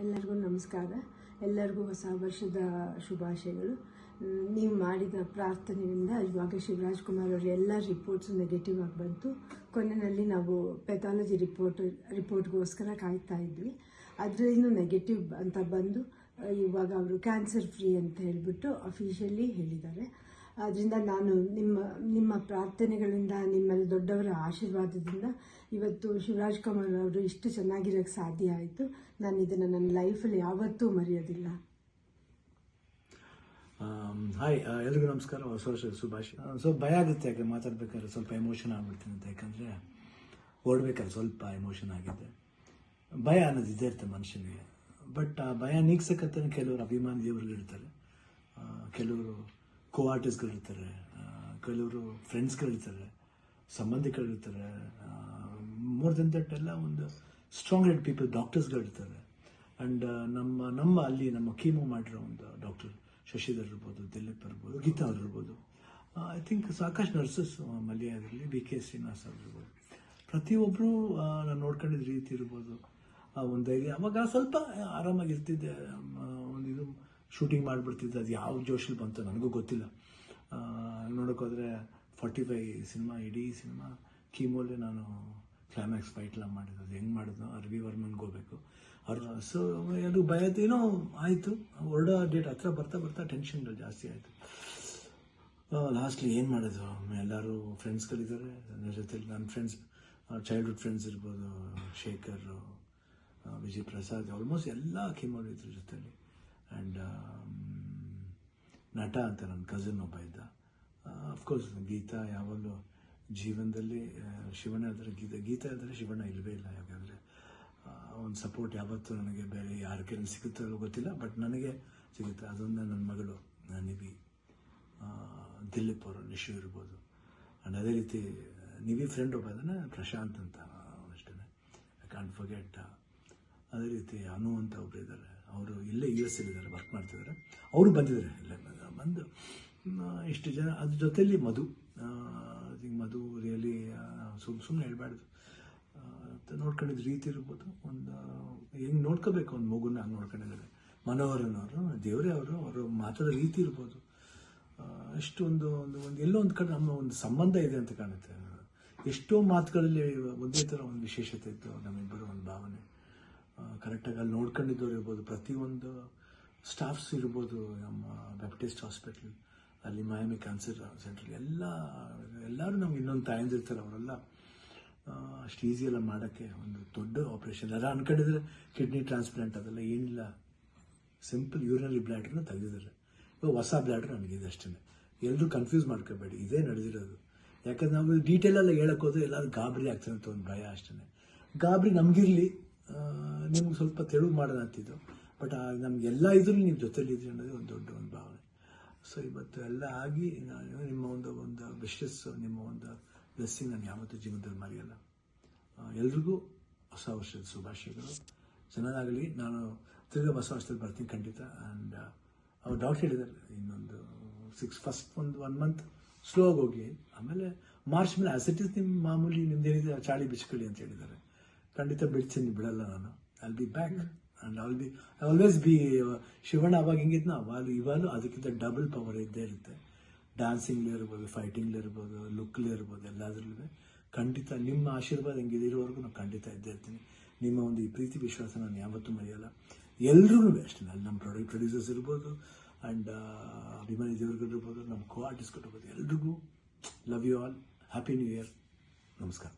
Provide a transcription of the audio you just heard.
ಎಲ್ಲರಿಗೂ ನಮಸ್ಕಾರ. ಎಲ್ಲರಿಗೂ ಹೊಸ ವರ್ಷದ ಶುಭಾಶಯಗಳು. ನೀವು ಮಾಡಿದ ಪ್ರಾರ್ಥನೆಯಿಂದ ಇವಾಗ ಶಿವರಾಜ್ ಕುಮಾರ್ ಅವರ ಎಲ್ಲ ರಿಪೋರ್ಟ್ಸ್ ನೆಗೆಟಿವ್ ಆಗಿ ಬಂತು. ಕೊನೆಯಲ್ಲಿ ನಾವು ಪೆಥಾಲಜಿ ರಿಪೋರ್ಟ್ಗೋಸ್ಕರ ಕಾಯ್ತಾ ಇದ್ವಿ. ಅದರಿಂದ ನೆಗೆಟಿವ್ ಅಂತ ಬಂದು ಇವಾಗ ಅವರು ಕ್ಯಾನ್ಸರ್ ಫ್ರೀ ಅಂತ ಹೇಳಿಬಿಟ್ಟು ಅಫಿಷಿಯಲಿ ಹೇಳಿದ್ದಾರೆ. ಆದ್ದರಿಂದ ನಾನು ನಿಮ್ಮ ಪ್ರಾರ್ಥನೆಗಳಿಂದ, ನಿಮ್ಮಲ್ಲಿ ದೊಡ್ಡವರ ಆಶೀರ್ವಾದದಿಂದ ಇವತ್ತು ಶಿವರಾಜ್ ಕುಮಾರ್ ಅವರು ಇಷ್ಟು ಚೆನ್ನಾಗಿರೋಕ್ಕೆ ಸಾಧ್ಯ ಆಯಿತು. ನಾನು ಇದನ್ನು ನನ್ನ ಲೈಫಲ್ಲಿ ಯಾವತ್ತೂ ಮರೆಯೋದಿಲ್ಲ. ಹಾಯ್, ಎಲ್ರಿಗೂ ನಮಸ್ಕಾರ, ಹೊಸ ವರ್ಷದ ಶುಭಾಶಯ. ಸ್ವಲ್ಪ ಭಯ ಆಗುತ್ತೆ, ಯಾಕೆ ಮಾತಾಡ್ಬೇಕಾದ್ರೆ ಸ್ವಲ್ಪ ಎಮೋಷನ್ ಆಗ್ಬಿಡ್ತೀನಿ ಅಂತ. ಯಾಕಂದರೆ ಓಡ್ಬೇಕಾದ್ರೆ ಸ್ವಲ್ಪ ಎಮೋಷನ್ ಆಗಿದೆ. ಭಯ ಅನ್ನೋದು ಇದ್ದೇ ಇರುತ್ತೆ ಮನುಷ್ಯನಿಗೆ. ಬಟ್ ಆ ಭಯ ನೀಗ್ಸಕ್ಕಂತಾನೆ ಕೆಲವರು ಅಭಿಮಾನಿ ದೇವರುಗಳಿರ್ತಾರೆ, ಕೆಲವರು ಆರ್ಟಿಸ್ಟ್ಗಳಿರ್ತಾರೆ, ಕೆಲವರು ಫ್ರೆಂಡ್ಸ್ಗಳಿರ್ತಾರೆ, ಸಂಬಂಧಿಕರಿರ್ತಾರೆ. ಮೋರ್ ದೆನ್ ದಟ್ ಎಲ್ಲ ಒಂದು ಸ್ಟ್ರಾಂಗ್ ಹೆಡ್ ಪೀಪಲ್, ಡಾಕ್ಟರ್ಸ್ಗಳಿರ್ತಾರೆ. ಆ್ಯಂಡ್ ನಮ್ಮ ಅಲ್ಲಿ ನಮ್ಮ ಕೀಮೋ ಮಾಡಿರೋ ಒಂದು ಡಾಕ್ಟರ್ ಶಶಿಧರ್ ಇರ್ಬೋದು, ದಿಲೀಪ್ ಇರ್ಬೋದು, ಗೀತಾ ಅವ್ರು ಇರ್ಬೋದು, ಐ ಥಿಂಕ್ ಸಾಕಷ್ಟು ನರ್ಸಸ್, ಮಲ್ಯ ಆಗಿರಲಿ, BK ಶ್ರೀನಿವಾಸ್ ಅವ್ರು ಇರ್ಬೋದು, ಪ್ರತಿಯೊಬ್ಬರು ನಾನು ನೋಡ್ಕೊಂಡಿದ್ದ ರೀತಿ ಇರ್ಬೋದು, ಒಂದು ಧೈರ್ಯ. ಅವಾಗ ಸ್ವಲ್ಪ ಆರಾಮಾಗಿರ್ತಿದ್ದೆ. ಒಂದು ಇದು ಶೂಟಿಂಗ್ ಮಾಡಿಬಿಡ್ತಿದ್ದೆ. ಅದು ಯಾವ ಜೋಶಲ್ಲಿ ಬಂತು ನನಗೂ ಗೊತ್ತಿಲ್ಲ. ನೋಡೋಕ್ಕೋದ್ರೆ 45 ಸಿನಿಮಾ, ಇಡೀ ಸಿನಿಮಾ ಕೀಮೋಲೆ ನಾನು ಕ್ಲೈಮ್ಯಾಕ್ಸ್ ಫೈಟ್ಲ ಮಾಡಿದ್ದು. ಅದು ಹೆಂಗೆ ಮಾಡಿದ್ನೋ ರವಿ ವರ್ಮನ್ಗೆ ಹೋಗ್ಬೇಕು ಅವ್ರು. ಸೊ ಅದು ಭಯದ ಏನೋ ಆಯಿತು. ಹೊರಡೋ ಡೇಟ್ ಹತ್ರ ಬರ್ತಾ ಟೆನ್ಷನ್ಗಳು ಜಾಸ್ತಿ ಆಯಿತು. ಲಾಸ್ಟ್ಲಿ ಏನು ಮಾಡೋದು, ಎಲ್ಲರೂ ಫ್ರೆಂಡ್ಸ್ಗಳಿದ್ದಾರೆ ನನ್ನ ಜೊತೆಲಿ. ನನ್ನ ಫ್ರೆಂಡ್ಸ್, ಚೈಲ್ಡ್ಹುಡ್ ಫ್ರೆಂಡ್ಸ್ ಇರ್ಬೋದು, ಶೇಖರ್, ವಿಜಯ್ ಪ್ರಸಾದ್, ಆಲ್ಮೋಸ್ಟ್ ಎಲ್ಲ ಕೀಮೋಲಿ ಇದ್ರ ಜೊತೆಲಿ. ಆ್ಯಂಡ್ ನಟ ಅಂತ ನನ್ನ ಕಸಿನ್ ಒಬ್ಬ ಇದ್ದ. ಅಫ್ಕೋರ್ಸ್ ಗೀತಾ ಯಾವಾಗಲೂ ಜೀವನದಲ್ಲಿ ಶಿವಣ್ಣ ಇದ್ದರೆ ಗೀತಾ ಇದ್ದರೆ ಶಿವಣ್ಣ ಇಲ್ಲವೇ ಇಲ್ಲ. ಯಾಕಂದರೆ ಒಂದು ಸಪೋರ್ಟ್ ಯಾವತ್ತೂ ನನಗೆ ಬೇರೆ ಯಾರ ಕೈಲಿ ಸಿಗುತ್ತೋ ಗೊತ್ತಿಲ್ಲ, ಬಟ್ ನನಗೆ ಸಿಗುತ್ತೆ. ಅದೊಂದು ನನ್ನ ಮಗಳು ನಿವಿ, ದಿಲೀಪ್ ಅವರು, ನಿಶು ಇರ್ಬೋದು. ಆ್ಯಂಡ್ ಅದೇ ರೀತಿ ನಿವಿ ಫ್ರೆಂಡ್ ಒಬ್ಬ ಅದನ್ನು ಪ್ರಶಾಂತ್ ಅಂತ ಅಷ್ಟೇ, ಐ ಕಾಂಟ್ ಫರ್ಗೆಟ್. ಅದೇ ರೀತಿ ಅನು ಅಂತ ಒಬ್ಬರು ಇದ್ದಾರೆ, ಅವರು ಇಲ್ಲೇ US ಇದ್ದಾರೆ, ವರ್ಕ್ ಮಾಡ್ತಿದ್ದಾರೆ. ಅವರು ಬಂದಿದ್ದಾರೆ, ಇಲ್ಲೇ ಬಂದು ಇಷ್ಟು ಜನ. ಅದ್ರ ಜೊತೆಯಲ್ಲಿ ಮಧು ರಿಯಲಿ ಸುಮ್ಮನೆ ಹೇಳ್ಬಾರ್ದು, ನೋಡ್ಕೊಂಡಿದ್ದ ರೀತಿ ಇರ್ಬೋದು. ಒಂದು ಹೆಂಗೆ ನೋಡ್ಕೋಬೇಕು ಒಂದು ಮಗುನ ಹಂಗೆ ನೋಡ್ಕೊಂಡಿದ್ದಾರೆ. ಮನೋಹರನವರು, ದೇವರೇ ಅವರು ಮಾತಾಡೋ ರೀತಿ ಇರ್ಬೋದು. ಅಷ್ಟು ಒಂದು ಎಲ್ಲೋ ಒಂದು ಕಡೆ ನಮ್ಮ ಒಂದು ಸಂಬಂಧ ಇದೆ ಅಂತ ಕಾಣುತ್ತೆ. ಎಷ್ಟೋ ಮಾತುಗಳಲ್ಲಿ ಒಂದೇ ಥರ ಒಂದು ವಿಶೇಷತೆ ಇತ್ತು ನಮ್ಮಿಬ್ಬರು, ಒಂದು ಭಾವನೆ. ಕರೆಕ್ಟಾಗಿ ಅಲ್ಲಿ ನೋಡ್ಕೊಂಡಿದ್ದವ್ರು ಇರ್ಬೋದು, ಪ್ರತಿಯೊಂದು ಸ್ಟಾಫ್ಸ್ ಇರ್ಬೋದು, ನಮ್ಮ ಬ್ಯಾಪ್ಟಿಸ್ಟ್ ಹಾಸ್ಪಿಟ್ಲ್, ಅಲ್ಲಿ ಮಯಾಮಿ ಕ್ಯಾನ್ಸರ್ ಸೆಂಟ್ರಲ್ಲಿ ಎಲ್ಲರೂ ನಮ್ಗೆ ಇನ್ನೊಂದು ತಾಯಂದಿರ್ತಾರೆ. ಅವರೆಲ್ಲ ಅಷ್ಟು ಈಸಿಯೆಲ್ಲ ಮಾಡೋಕ್ಕೆ ಒಂದು ದೊಡ್ಡ ಆಪ್ರೇಷನ್. ಎಲ್ಲ ಅನ್ಕೊಂಡಿದ್ರೆ ಕಿಡ್ನಿ ಟ್ರಾನ್ಸ್ಪ್ಲಾಂಟ್ ಅದೆಲ್ಲ ಏನಿಲ್ಲ, ಸಿಂಪಲ್ ಯೂರಿನರಿ ಬ್ಲ್ಯಾಡ್ರನ್ನ ತೆಗೆದಿದ್ದಾರೆ. ಇವಾಗ ಹೊಸ ಬ್ಲ್ಯಾಡ್ರ್ ನನಗಿದೆ ಅಷ್ಟೇ. ಎಲ್ಲರೂ ಕನ್ಫ್ಯೂಸ್ ಮಾಡ್ಕೋಬೇಡಿ, ಇದೇ ನಡೆದಿರೋದು. ಯಾಕಂದ್ರೆ ನಾವು ಡೀಟೇಲೆಲ್ಲ ಹೇಳೋಕ್ಕೋದ್ರೆ ಎಲ್ಲರೂ ಗಾಬರಿ ಆಗ್ತಾರೆ ಅಂತ ಒಂದು ಭಯ ಅಷ್ಟೇ. ಗಾಬರಿ ನಮಗಿರಲಿ, ನಿಮ್ಗೆ ಸ್ವಲ್ಪ ತೆಳುವು ಮಾಡೋಣ ಅಂತಿದ್ದು. ಬಟ್ ನಮಗೆಲ್ಲ ಇದ್ರೂ ನೀವು ಜೊತೆಲಿದ್ರಿ ಅನ್ನೋದೇ ಒಂದು ದೊಡ್ಡ ಒಂದು ಭಾವನೆ. ಸೊ ಇವತ್ತು ಎಲ್ಲ ಆಗಿ ನಿಮ್ಮ ಒಂದು ವಿಶಸ್, ನಿಮ್ಮ ಒಂದು ಬ್ಲೆಸ್ಸಿಂಗ್ ನಾನು ಯಾವತ್ತೂ ಜೀವನದಲ್ಲಿ ಮರೆಯಲ್ಲ. ಎಲ್ರಿಗೂ ಹೊಸ ವರ್ಷದ ಶುಭಾಶಯಗಳು. ಚೆನ್ನಾಗಾಗಲಿ. ನಾನು ತಿರ್ಗಾ ಹೊಸ ವರ್ಷದಲ್ಲಿ ಬರ್ತೀನಿ ಖಂಡಿತ. ಆ್ಯಂಡ್ ಅವ್ರು ಡಾಕ್ಟರ್ ಹೇಳಿದ್ದಾರೆ, ಇನ್ನೊಂದು ಫಸ್ಟ್ ಒಂದು 1 ಮಂತ್ ಸ್ಲೋ ಆಗಿ ಹೋಗಿ, ಆಮೇಲೆ ಮಾರ್ಚ್ ಮೇಲೆ ಆಸಿಟಿಸ್ ನಿಮ್ಮ ಮಾಮೂಲಿ ನಿಮ್ದೇನಿದೆ ಚಾಳಿ ಬಿಚ್ಕೊಳ್ಳಿ ಅಂತ ಹೇಳಿದ್ದಾರೆ. ಖಂಡಿತ ಬಿಡ್ತೀನಿ, ಬಿಡಲ್ಲ ನಾನು. I be back and always B Shivanna. ಅವಾಗ ಹೆಂಗಿದ್ನ ಇವಾಗಲೂ ಅದಕ್ಕಿಂತ ಡಬಲ್ ಪವರ್ ಇದ್ದೇ ಇರುತ್ತೆ. ಡ್ಯಾನ್ಸಿಂಗ್ಲೇ ಇರ್ಬೋದು, ಫೈಟಿಂಗ್ಲೇ ಇರ್ಬೋದು, ಲುಕ್ಲೇ ಇರ್ಬೋದು, ಎಲ್ಲದರಲ್ಲೂ ಖಂಡಿತ ನಿಮ್ಮ ಆಶೀರ್ವಾದ ಹೆಂಗಿದೆ ಇರೋವರೆಗೂ ನಾನು ಖಂಡಿತ ಇದ್ದೇ ಇರ್ತೀನಿ. ನಿಮ್ಮ ಒಂದು ಈ ಪ್ರೀತಿ ವಿಶ್ವಾಸ ನಾನು ಯಾವತ್ತೂ ಮರೆಯಲ್ಲ. ಎಲ್ರಿಗೂ ಅಷ್ಟೇ, ಅಲ್ಲಿ ನಮ್ಮ ಪ್ರೊಡ್ಯೂಸರ್ಸ್ ಇರ್ಬೋದು, ಆ್ಯಂಡ್ ಅಭಿಮಾನಿ ದೇವರುಗಳಿರ್ಬೋದು, ನಮ್ಮ ಆರ್ಟಿಸ್ಟ್ಗಳಿರ್ಬೋದು, ಎಲ್ರಿಗೂ love you all. Happy new year. ನಮಸ್ಕಾರ.